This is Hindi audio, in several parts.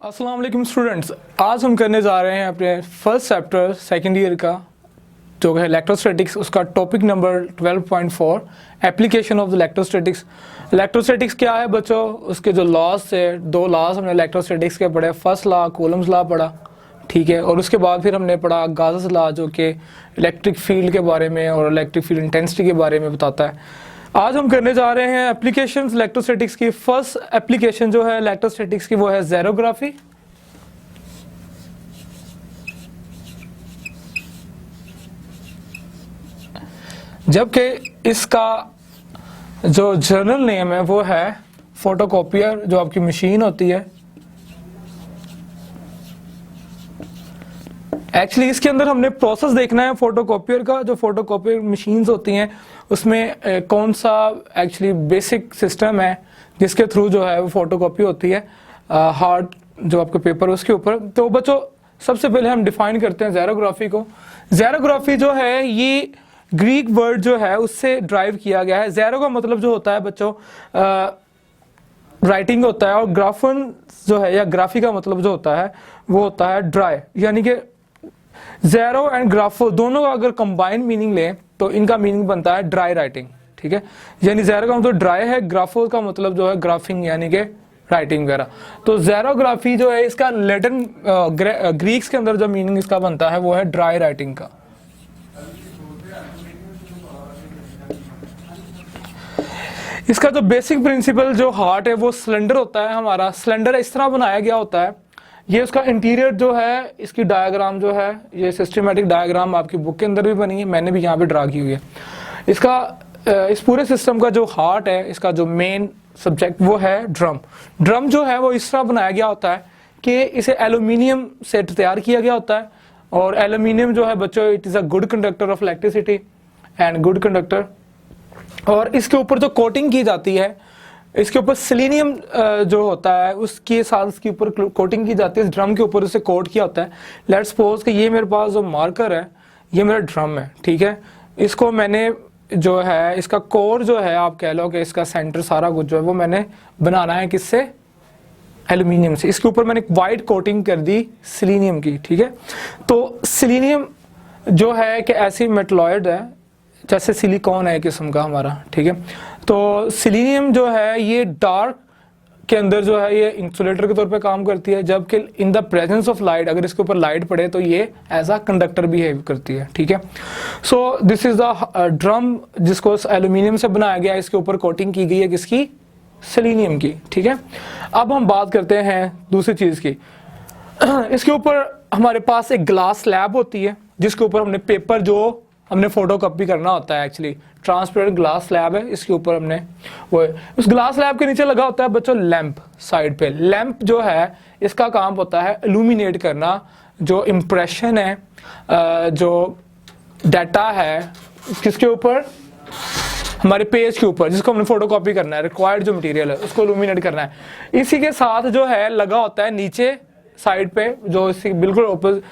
अस्सलाम वालेकुम स्टूडेंट्स, आज हम करने जा रहे हैं अपने फर्स्ट चैप्टर सेकेंड ईयर का जो है इलेक्ट्रोस्टैटिक्स, उसका topic number 12.4 application of the electrostatics. Electrostatics क्या है बच्चों, उसके जो लॉज थे, दो लॉज हमने इलेक्ट्रोस्टैटिक्स के पढ़े। फर्स्ट लॉ कूलम्स लॉ पढ़ा, ठीक है, और उसके बाद फिर हमने पढ़ा गाउस लॉ जो कि इलेक्ट्रिक फील्ड के बारे में और इलेक्ट्रिक फील्ड इंटेंसिटी के बारे में बताता है। आज हम करने जा रहे हैं एप्लीकेशंस इलेक्ट्रोस्टैटिक्स की। फर्स्ट एप्लीकेशन जो है इलेक्ट्रोस्टैटिक्स की वो है ज़ेरोग्राफी। जबकि इसका जो जर्नल नेम है वो है फोटोकॉपियर, जो आपकी मशीन होती है। एक्चुअली इसके अंदर हमने प्रोसेस देखना है फोटोकॉपियर का। जो फोटोकॉपियर मशीन्स होती हैं उसमें कौन सा एक्चुअली बेसिक सिस्टम है जिसके थ्रू जो है वो फोटोकॉपी होती है हार्ड जो आपका पेपर उसके ऊपर। तो बच्चों सबसे पहले हम डिफाइन करते हैं ज़ेरोग्राफी को। ज़ेरोग्राफी जो है ये ग्रीक वर्ड जो है उससे ड्राइव किया गया है। ज़ेरो का मतलब जो होता है बच्चों राइटिंग होता है, और ग्राफन जो है या ग्राफी का मतलब जो होता है वो होता है ड्राई। यानी कि ज़ेरो एंड ग्राफो दोनों का अगर कंबाइन मीनिंग लें तो इनका मीनिंग बनता है ड्राई राइटिंग, ठीक है। यानी ज़ेरो का मतलब ड्राई है, ग्राफो का मतलब जो है ग्राफिंग यानी कि राइटिंग वगैरह। तो ज़ेरोग्राफी जो है इसका लैटिन ग्रीक्स के अंदर जो मीनिंग इसका बनता है वो है ड्राई राइटिंग का। इसका जो बेसिक प्रिंसिपल जो हार्ट है वो सिलेंडर होता है हमारा। सिलेंडर इस तरह बनाया गया होता है, ये उसका इंटीरियर जो है, इसकी डायग्राम जो है, ये सिस्टमेटिक डायग्राम आपकी बुक के अंदर भी बनी है, मैंने भी यहाँ पे ड्रा की हुई है। इसका इस पूरे सिस्टम का जो हार्ट है, इसका जो मेन सब्जेक्ट वो है ड्रम। ड्रम जो है वो इस तरह बनाया गया होता है कि इसे एल्यूमिनियम से तैयार किया गया होता है, और एल्यूमिनियम जो है बच्चों it is a good conductor of electricity and good conductor. और इसके ऊपर जो कोटिंग की जाती है, इसके ऊपर सिलीनियम जो होता है उसके साथ इसके ऊपर कोटिंग की जाती है। इस ड्रम के ऊपर उसे कोट किया होता है। लेट्स सपोज कि ये मेरे पास जो मार्कर है ये मेरा ड्रम है, ठीक है। इसको मैंने जो है इसका कोर जो है आप कह लो कि इसका सेंटर सारा कुछ जो है वो मैंने बनाना है किससे, एल्यूमिनियम से। इसके ऊपर मैंने एक वाइट कोटिंग कर दी सिलीनियम की, ठीक है। तो सिलीनियम जो है कि ऐसी मेटलॉइड है जैसे सिलिकॉन है किस्म का हमारा, ठीक है। तो सिलीनियम जो है ये डार्क के अंदर जो है ये इंसुलेटर के तौर पे काम करती है, जबकि in the presence of light अगर इसके ऊपर लाइट पड़े तो ये एज अ कंडक्टर बिहेव करती है, ठीक है। So this is the drum जिसको एल्यूमिनियम से बनाया गया है। इसके ऊपर कोटिंग की गई है किसकी, सिलीनियम की, ठीक है। अब हम बात करते हैं दूसरी चीज की। इसके ऊपर हमारे पास एक ग्लास स्लैब होती है जिसके ऊपर हमने पेपर जो हमने फोटो कॉपी करना होता है, एक्चुअली ट्रांसपेरेंट ग्लास स्लैब है, इसके ऊपर हमने वो उस ग्लास स्लैब के नीचे लगा होता है बच्चों लैंप। साइड पे लैंप जो है इसका काम होता है इल्यूमिनेट करना, जो इम्प्रेशन है, जो डाटा है किसके ऊपर, हमारे पेज के ऊपर जिसको हमने फोटो कॉपी करना है, रिक्वायर्ड जो मटेरियल है उसको इल्यूमिनेट करना है। इसी के साथ जो है लगा होता है नीचे साइड पे जो इसकी बिल्कुल ओपोजिट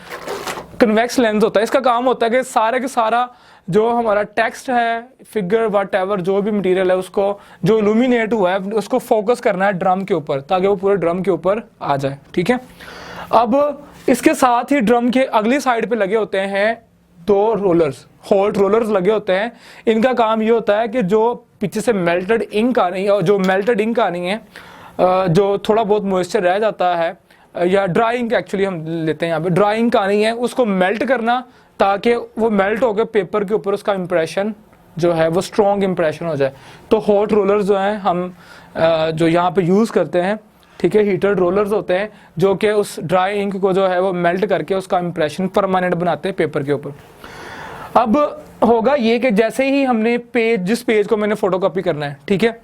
कन्वेक्स लेंस होता है। इसका काम होता है कि सारे के सारा जो हमारा टेक्स्ट है, फिगर व्हाटएवर जो भी मटेरियल है उसको जो इल्यूमिनेट हुआ है उसको फोकस करना है ड्रम के ऊपर ताकि वो पूरे ड्रम के ऊपर आ जाए, ठीक है। अब इसके साथ ही ड्रम के अगली साइड पे लगे होते हैं दो रोलर्स, हॉट रोलर्स लगे होते हैं। इनका काम ये होता है कि जो पीछे से मेल्टेड इंक आनी है, और जो मेल्टेड इंक आनी है, जो थोड़ा बहुत मॉइस्चर रह जाता है या ड्राइंग एक्चुअली हम लेते हैं यहाँ पे, ड्राइंग का नहीं है, उसको मेल्ट करना ताकि वो मेल्ट होकर पेपर के ऊपर उसका इंप्रेशन जो है वो स्ट्रॉन्ग इंप्रेशन हो जाए। तो हॉट रोलर्स जो हैं हम जो यहाँ पे यूज़ करते हैं, ठीक है, हीटेड रोलर्स होते हैं जो कि उस ड्राई इंक को जो है वो मेल्ट करके उसका इंप्रेशन परमानेंट बनाते हैं पेपर के ऊपर। अब होगा ये कि जैसे ही हमने जिस पेज को मैंने फोटोकॉपी करना है, ठीक है,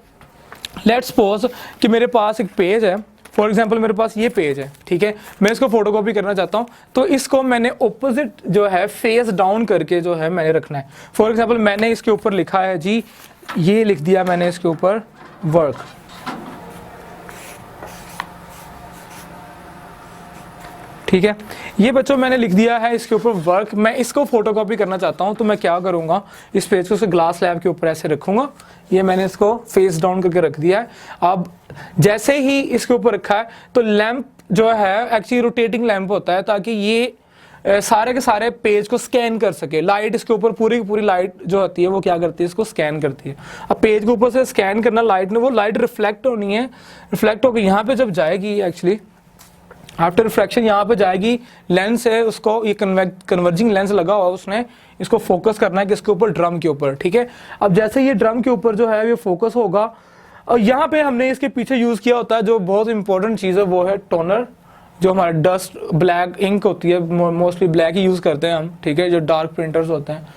लेट्स सपोज कि मेरे पास एक पेज है, फॉर एग्जाम्पल मेरे पास ये पेज है, ठीक है, मैं इसको फोटोकॉपी करना चाहता हूँ। तो इसको मैंने ऑपोजिट जो है फेस डाउन करके जो है मैंने रखना है। फॉर एग्जाम्पल मैंने इसके ऊपर लिखा है जी, ये लिख दिया मैंने इसके ऊपर वर्क, ठीक है। ये बच्चों मैंने लिख दिया है इसके ऊपर वर्क। मैं इसको फोटोकॉपी करना चाहता हूँ तो मैं क्या करूँगा, इस पेज को उस ग्लास स्लैब के ऊपर ऐसे रखूँगा। ये मैंने इसको फेस डाउन करके रख दिया है। अब जैसे ही इसके ऊपर रखा है तो लैंप जो है एक्चुअली रोटेटिंग लैंप होता है ताकि ये सारे के सारे पेज को स्कैन कर सके। लाइट इसके ऊपर पूरी की पूरी लाइट जो होती है वो क्या करती है, इसको स्कैन करती है। अब पेज के ऊपर से स्कैन करना लाइट ने, वो लाइट रिफ्लेक्ट होनी है, रिफ्लेक्ट होकर यहाँ पे जब जाएगी, एक्चुअली आफ्टर रिफ्रैक्शन यहाँ पे जाएगी, लेंस है उसको, ये कन्वर्जिंग लेंस लगा हुआ उसने, इसको फोकस करना है किसके ऊपर, ड्रम के ऊपर, ठीक है। अब जैसे ये ड्रम के ऊपर जो है ये फोकस होगा, और यहाँ पे हमने इसके पीछे यूज किया होता है जो बहुत इंपॉर्टेंट चीज़ है, वो है टोनर। जो हमारा डस्ट ब्लैक इंक होती है, मोस्टली ब्लैक ही यूज़ करते हैं हम, ठीक है, जो डार्क प्रिंटर्स होते हैं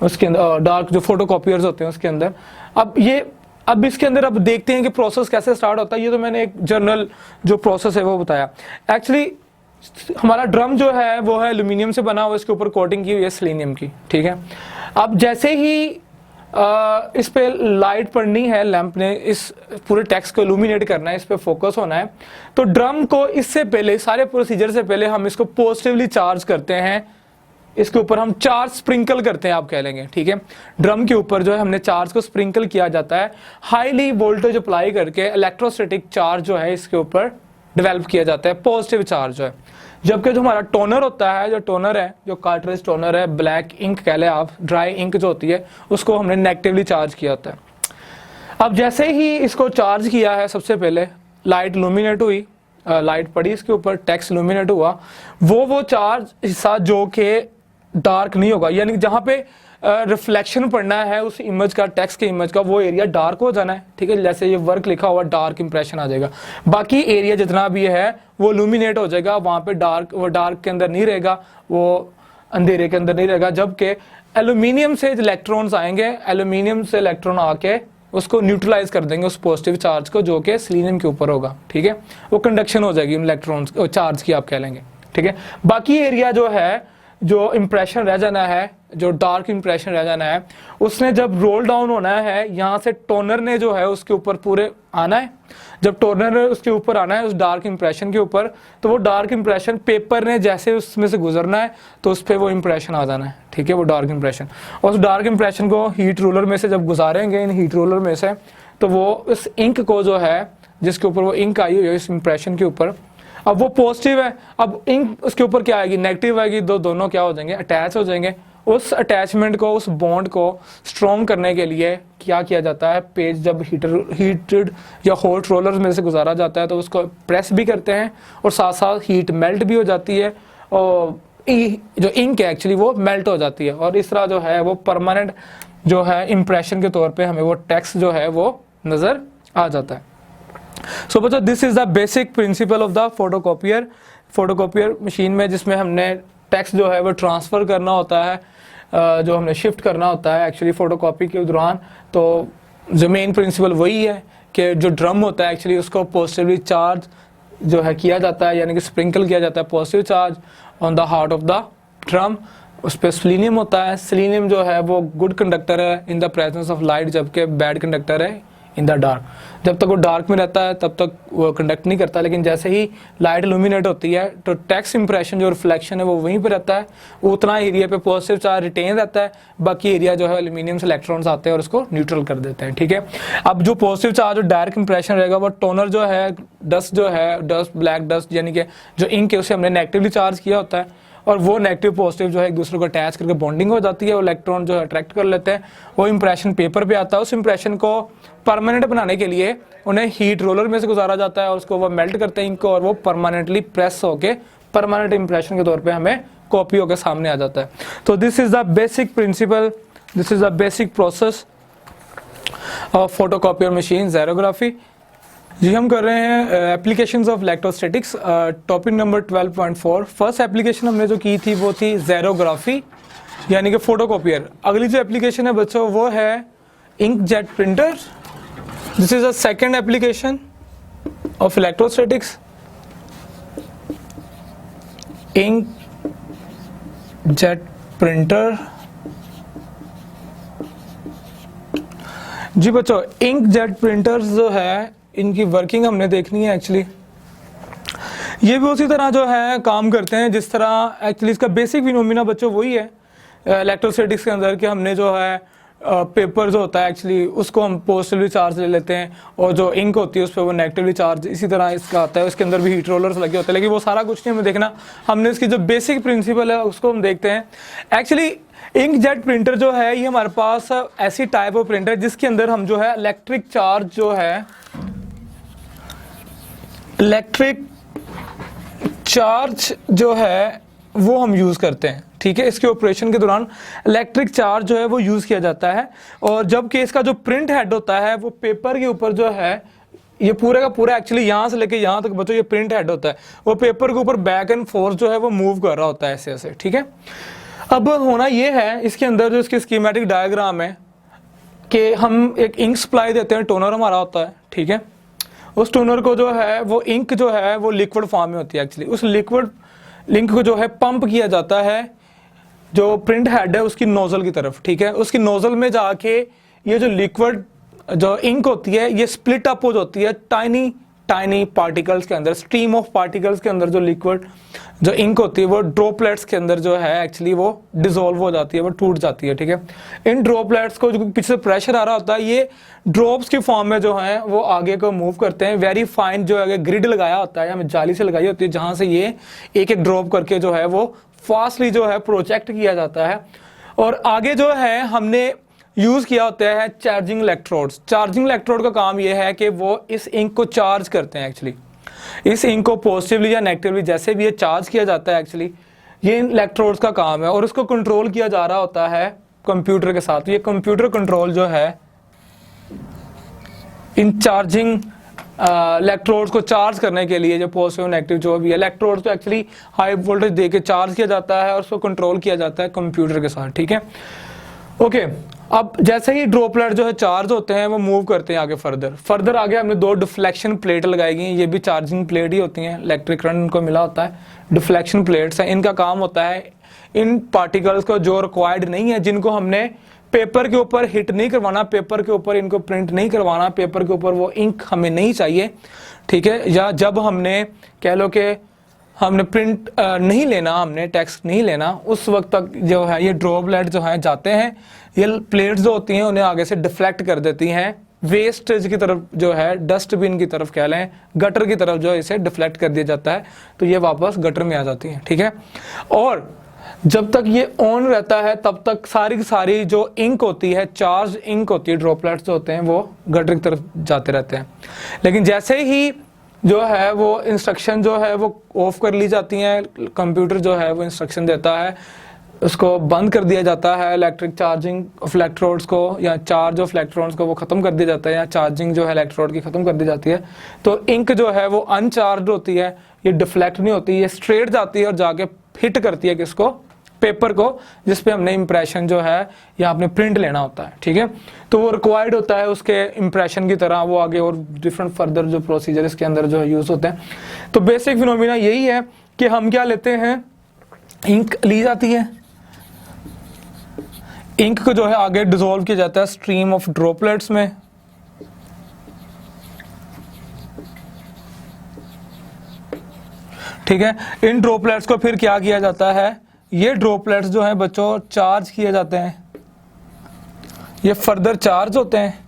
उसके अंदर, डार्क जो फोटो कॉपियर्स होते हैं उसके अंदर। अब इसके अंदर अब देखते हैं कि प्रोसेस कैसे स्टार्ट होता है। ये तो मैंने एक जनरल जो प्रोसेस है वो बताया। एक्चुअली हमारा ड्रम जो है वो है एल्यूमिनियम से बना हुआ, इसके ऊपर कोटिंग की हुई है सेलेनियम की, ठीक है। अब जैसे ही इस पे लाइट पड़नी है, लैंप ने इस पूरे टेक्स्ट को इल्यूमिनेट करना है, इस पे फोकस होना है, तो ड्रम को इससे पहले, सारे प्रोसीजर से पहले हम इसको पॉजिटिवली चार्ज करते हैं, इसके ऊपर हम चार्ज स्प्रिंकल करते हैं, आप कह लेंगे, ठीक है। ड्रम के ऊपर जो है हमने चार्ज को स्प्रिंकल किया जाता है, हाईली वोल्टेज अप्लाई करके इलेक्ट्रोस्टैटिक चार्ज जो है इसके ऊपर डेवलप किया जाता है, पॉजिटिव चार्ज जो है। जबकि जो हमारा टोनर होता है, जो टोनर है, जो कार्ट्रिज टोनर है, ब्लैक इंक कह ले आप, ड्राई इंक जो होती है, उसको हमने नेगेटिवली चार्ज किया होता है। अब जैसे ही इसको चार्ज किया है, सबसे पहले लाइट लुमिनेट हुई, लाइट पड़ी इसके ऊपर, टेक्स्ट लुमिनेट हुआ, वो चार्ज हिस्सा जो कि डार्क नहीं होगा, यानी जहाँ पे रिफ्लेक्शन पड़ना है उस इमेज का, टेक्स्ट के इमेज का, वो एरिया डार्क हो जाना है, ठीक है। जैसे ये वर्क लिखा हुआ, डार्क इंप्रेशन आ जाएगा, बाकी एरिया जितना भी है वो लुमिनेट हो जाएगा, वहाँ पे डार्क, वो डार्क के अंदर नहीं रहेगा, वो अंधेरे के अंदर नहीं रहेगा। जबकि एल्यूमिनियम से इलेक्ट्रॉन्स आएंगे, एल्यूमिनियम से इलेक्ट्रॉन आके उसको न्यूट्रलाइज कर देंगे, उस पॉजिटिव चार्ज को जो कि सेलेनियम के ऊपर होगा, ठीक है। वो कंडक्शन हो जाएगी इलेक्ट्रॉन्स चार्ज की, आप कह लेंगे, ठीक है। बाकी एरिया जो है, जो इंप्रेशन रह जाना है, जो डार्क इंप्रेशन रह जाना है, उसने जब रोल डाउन होना है, यहाँ से टोनर ने जो है उसके ऊपर पूरे आना है। जब टोनर ने उसके ऊपर आना है, उस डार्क इंप्रेशन के ऊपर, तो वो डार्क इंप्रेशन पेपर ने जैसे उसमें से गुजरना है तो उस पर वो इंप्रेशन आ जाना है, ठीक है, वो डार्क इंप्रेशन। और उस डार्क इंप्रेशन को हीट रोलर में से जब गुजारेंगे, इन हीट रोलर में से, तो वो इस इंक को जो है, जिसके ऊपर वो इंक आई हुई है इस इंप्रेशन के ऊपर, अब वो पॉजिटिव है, अब इंक उसके ऊपर क्या आएगी, नेगेटिव आएगी, दोनों क्या हो जाएंगे, अटैच हो जाएंगे। उस अटैचमेंट को, उस बॉन्ड को स्ट्रॉन्ग करने के लिए क्या किया जाता है, पेज जब हीटेड या हॉट रोलर में से गुजारा जाता है तो उसको प्रेस भी करते हैं, और साथ साथ हीट मेल्ट भी हो जाती है, और जो इंक है एक्चुअली वो मेल्ट हो जाती है, और इस तरह जो है वो परमानेंट जो है इंप्रेशन के तौर पे हमें वो टेक्स्ट जो है वो नज़र आ जाता है। सो बच्चों, this is the basic principle of the photocopier machine में, जिसमें हमने टेक्स्ट जो है वो ट्रांसफ़र करना होता है, जो हमने शिफ्ट करना होता है एक्चुअली फोटोकॉपी के दौरान। तो जो मेन प्रिंसिपल वही है कि जो ड्रम होता है एक्चुअली उसको पॉजिटिवली चार्ज जो है किया जाता है, यानी कि स्प्रिंकल किया जाता है positive charge on the heart of the drum. उस पर सेलेनियम होता है, सेलेनियम जो है वो गुड कंडक्टर है in the presence of light, जबकि बैड कंडक्टर है इन द डार्क। जब तक वो डार्क में रहता है तब तक वो कंडक्ट नहीं करता, लेकिन जैसे ही लाइट इल्यूमिनेट होती है तो टेक्स्ट इंप्रेशन जो रिफ्लेक्शन है वो वहीं पे रहता है, उतना एरिया पे पॉजिटिव चार्ज रिटेन रहता है, बाकी एरिया जो है एल्यूमिनियम से इलेक्ट्रॉन्स आते हैं और उसको न्यूट्रल कर देते हैं, ठीक है। अब जो पॉजिटिव चार्ज और डायरेक्ट इंप्रेशन रहेगा वो टोनर जो है, डस्ट जो है, डस्ट ब्लैक डस्ट यानी कि जो इंक है उसे हमने नेगेटिवली चार्ज किया होता है, और वो नेगेटिव पॉजिटिव जो है एक दूसरे को अटैच करके बॉन्डिंग हो जाती है, वो इलेक्ट्रॉन जो है अट्रैक्ट कर लेते हैं, वो इंप्रेशन पेपर पे आता है। उस इंप्रेशन को परमानेंट बनाने के लिए उन्हें हीट रोलर में से गुजारा जाता है, और उसको वो मेल्ट करते हैं इंक को, और वो परमानेंटली प्रेस होके परमानेंट इंप्रेशन के तौर पे हमें कॉपी होकर सामने आ जाता है। तो this is the basic principle, this is the basic process of photocopier machine xerography. जी हम कर रहे हैं applications of electrostatics, topic number 12.4। First application हमने जो की थी वो थी ज़ेरोग्राफी यानी कि फोटोकॉपियर। अगली जो एप्लीकेशन है बच्चों वो है inkjet printer. This is the second application of electrostatics, inkjet printer. जी बच्चों, इंकजेट प्रिंटर्स जो है इनकी वर्किंग हमने देखनी है। एक्चुअली ये भी उसी तरह जो है काम करते हैं जिस तरह एक्चुअली इसका बेसिक फिनोमिना बच्चों वही है इलेक्ट्रोस्टैटिक्स के अंदर कि हमने जो है पेपर जो होता है एक्चुअली उसको हम पॉजिटिवली चार्ज ले लेते हैं, और जो इंक होती है उस पर वो नेगेटिवली चार्ज, इसी तरह इसका आता है। उसके अंदर भी हीट रोलर्स लगे होते हैं, लेकिन वो सारा कुछ नहीं हमें देखना, हमने इसकी जो बेसिक प्रिंसिपल है उसको हम देखते हैं। एक्चुअली इंकजेट प्रिंटर जो है ये हमारे पास ऐसी टाइप ऑफ प्रिंटर जिसके अंदर हम जो है इलेक्ट्रिक चार्ज जो है वो हम यूज़ करते हैं, ठीक है। इसके ऑपरेशन के दौरान इलेक्ट्रिक चार्ज जो है वो यूज़ किया जाता है, और जबकि इसका जो प्रिंट हेड होता है वो पेपर के ऊपर जो है, ये पूरे का पूरा एक्चुअली यहाँ से लेके यहाँ तक बच्चों ये प्रिंट हेड होता है, वो पेपर के ऊपर बैक एंड फोर्थ जो है वो मूव कर रहा होता है ऐसे ऐसे, ठीक है। अब होना ये है इसके अंदर जो इसकी स्कीमेटिक डायग्राम है कि हम एक इंक सप्लाई देते हैं, टोनर हमारा होता है, ठीक है। उस टोनर को जो है वो इंक जो है वो लिक्विड फॉर्म में होती है एक्चुअली, उस लिक्विड इंक को जो है पंप किया जाता है जो प्रिंट हेड है उसकी नोजल की तरफ, ठीक है। उसकी नोजल में जाके ये जो लिक्विड जो इंक होती है ये स्प्लिट अप हो जाती है टाइनी टाइनी पार्टिकल्स के अंदर, स्ट्रीम ऑफ पार्टिकल्स के अंदर जो लिक्विड जो इंक होती है वो ड्रॉपलेट्स के अंदर जो है एक्चुअली वो डिसॉल्व हो जाती है, वो टूट जाती है, ठीक है। इन ड्रॉपलेट्स को जो पीछे से प्रेशर आ रहा होता है ये ड्रॉप्स की फॉर्म में जो है वो आगे को मूव करते हैं। वेरी फाइन जो है ग्रिड लगाया होता है, हमें जाली से लगाई होती है जहां से ये एक एक ड्रॉप करके जो है वो फास्टली जो है प्रोजेक्ट किया जाता है। और आगे जो है हमने यूज किया होता है चार्जिंग इलेक्ट्रोड्स। चार्जिंग इलेक्ट्रोड का काम ये है कि वो इस इंक को चार्ज करते हैं एक्चुअली, इस इंक को पॉजिटिवली या नेगेटिवली जैसे भी ये चार्ज किया जाता है एक्चुअली ये इन इलेक्ट्रोड्स का काम है, और उसको कंट्रोल किया जा रहा होता है कंप्यूटर के साथ। ये कंप्यूटर कंट्रोल जो है इन चार्जिंग इलेक्ट्रोड्स को चार्ज करने के लिए जो पॉजिटिव नेगेटिव जो भी इलेक्ट्रोड्स को एक्चुअली हाई वोल्टेज दे के चार्ज किया जाता है और उसको कंट्रोल किया जाता है कंप्यूटर के साथ, ठीक है। ओके, अब जैसे ही ड्रॉपलेट जो है चार्ज होते हैं वो मूव करते हैं आगे फर्दर आगे हमने दो डिफ्लेक्शन प्लेट लगाई गई हैं, ये भी चार्जिंग प्लेट ही होती हैं, इलेक्ट्रिक करंट इनको मिला होता है, डिफ्लेक्शन प्लेट्स हैं। इनका काम होता है इन पार्टिकल्स को जो रिक्वायर्ड नहीं है, जिनको हमने पेपर के ऊपर हिट नहीं करवाना, पेपर के ऊपर इनको प्रिंट नहीं करवाना, पेपर के ऊपर वो इंक हमें नहीं चाहिए, ठीक है। या जब हमने कह लो कि हमने प्रिंट नहीं लेना, हमने टेक्स्ट नहीं लेना, उस वक्त तक जो है ये ड्रॉपलेट जो है जाते हैं, ये प्लेट्स जो होती हैं उन्हें आगे से डिफ्लेक्ट कर देती हैं वेस्टेज की तरफ, जो है डस्टबिन की तरफ कह लें, गटर की तरफ जो इसे डिफ्लेक्ट कर दिया जाता है, तो ये वापस गटर में आ जाती हैं, ठीक है। और जब तक ये ऑन रहता है तब तक सारी की सारी जो इंक होती है, चार्ज इंक होती है, ड्रॉपलेट्स जो होते हैं वो गटर की तरफ जाते रहते हैं। लेकिन जैसे ही जो है वो इंस्ट्रक्शन जो है वो ऑफ कर ली जाती हैं, कंप्यूटर जो है वो इंस्ट्रक्शन देता है, उसको बंद कर दिया जाता है, इलेक्ट्रिक चार्जिंग ऑफ इलेक्ट्रोड्स को या चार्ज ऑफ इलेक्ट्रॉन्स को वो खत्म कर दिया जाता है, या चार्जिंग जो है इलेक्ट्रोड की खत्म कर दी जाती है। तो इंक जो है वो अनचार्ज होती है, ये डिफ्लेक्ट नहीं होती, ये स्ट्रेट जाती है और जाके हिट करती है किसको, पेपर को, जिसपे हमने इंप्रेशन जो है या आपने प्रिंट लेना होता है, ठीक है। तो वो रिक्वायर्ड होता है उसके इंप्रेशन की तरह, वो आगे और डिफरेंट फर्दर जो प्रोसीजर इसके अंदर जो है यूज होते हैं। तो बेसिक फिनोमिना यही है कि हम क्या लेते हैं, इंक ली जाती है, इंक को जो है आगे डिसॉल्व किया जाता है स्ट्रीम ऑफ ड्रॉपलेट्स में, ठीक है। इन ड्रॉपलेट्स को फिर क्या किया जाता है, ये ड्रॉपलेट्स जो हैं बच्चों चार्ज किए जाते हैं, ये फर्दर चार्ज होते हैं,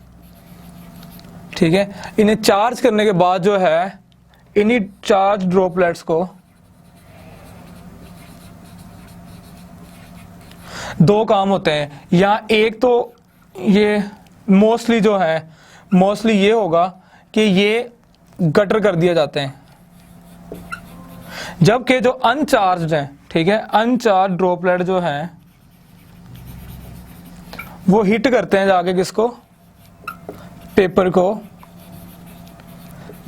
ठीक है। इन्हें चार्ज करने के बाद जो है इन्हीं चार्ज ड्रॉपलेट्स को दो काम होते हैं, या एक तो ये मोस्टली जो है मोस्टली ये होगा कि ये गटर कर दिए जाते हैं, जबकि जो अनचार्ज हैं, ठीक है, अनचार्ज ड्रॉपलेट जो हैं वो हिट करते हैं जाके किसको, पेपर को,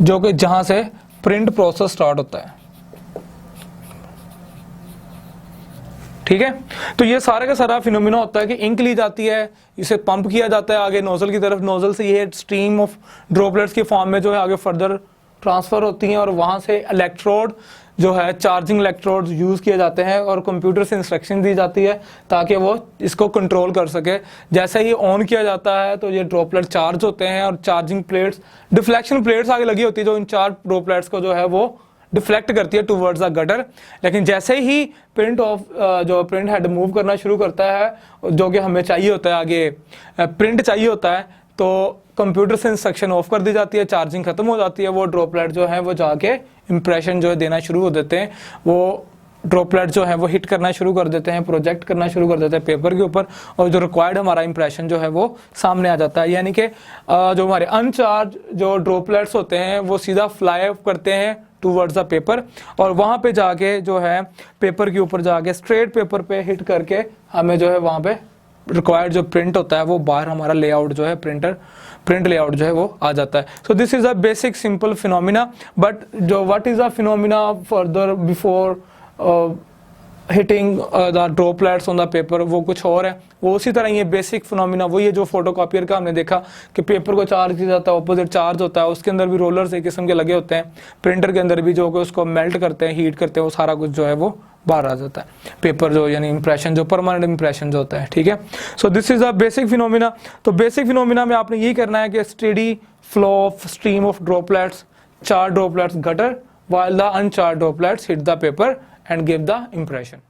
जो कि जहां से प्रिंट प्रोसेस स्टार्ट होता है, ठीक है। तो ये सारे का सारा फिनोमिना होता है कि इंक ली जाती है, इसे पंप किया जाता है आगे नोजल की तरफ, नोजल से ये स्ट्रीम ऑफ ड्रॉपलेट्स की फॉर्म में जो है आगे फर्दर ट्रांसफर होती हैं, और वहां से इलेक्ट्रोड जो है चार्जिंग इलेक्ट्रोड यूज किए जाते हैं और कंप्यूटर से इंस्ट्रक्शन दी जाती है ताकि वो इसको कंट्रोल कर सके। जैसे ही ऑन किया जाता है तो ये ड्रॉपलेट चार्ज होते हैं, और चार्जिंग प्लेट्स, डिफ्लेक्शन प्लेट्स आगे लगी होती है जो इन चार ड्रॉपलेट्स को जो है वो डिफ्लेक्ट करती है टूवर्ड्स द गटर, लेकिन जैसे ही प्रिंट जो प्रिंट हेड मूव करना शुरू करता है, जो कि हमें चाहिए होता है, आगे प्रिंट चाहिए होता है, तो कंप्यूटर से इंस्ट्रक्शन ऑफ कर दी जाती है, चार्जिंग खत्म हो जाती है, वो ड्रॉपलेट जो है वो जाके इंप्रेशन जो है देना शुरू हो देते हैं, वो ड्रॉपलेट जो है वो हिट करना शुरू कर देते हैं, प्रोजेक्ट करना शुरू कर देते हैं पेपर के ऊपर, और जो रिक्वायर्ड हमारा इंप्रेशन जो है वो सामने आ जाता है। यानी कि जो हमारे अनचार्ज जो ड्रॉपलेट्स होते हैं वो सीधा फ्लाई ऑफ करते हैं टूवर्ड्स द पेपर, और वहाँ पे जाके जो है पेपर के ऊपर जाके स्ट्रेट पेपर पे हिट करके हमें जो है वहाँ पे रिक्वायर्ड जो प्रिंट होता है वो बाहर हमारा लेआउट जो है प्रिंट लेआउट जो है वो आ जाता है। So this is a basic simple phenomena, but जो what is a phenomena further before hitting the droplets on the paper, वो कुछ और है। वो उसी तरह ये बेसिक फिनोमिना वही है जो फोटोकॉपियर का हमने देखा कि पेपर को चार्ज किया जाता है, ऑपोजिट चार्ज होता है, उसके अंदर भी रोलर्स एक किस्म के लगे होते हैं, प्रिंटर के अंदर भी जो कि उसको मेल्ट करते हैं, हीट करते हैं, वो सारा कुछ जो है वो बाहर आ जाता है पेपर जो यानी इंप्रेशन जो परमानेंट इंप्रेशन जो होता है। ठीक है, so this is a basic phenomena. तो बेसिक फिनोमिना में आपने यही करना है कि steady flow of stream of droplets, charge droplets gutter while the uncharged droplets hit the paper and give the impression.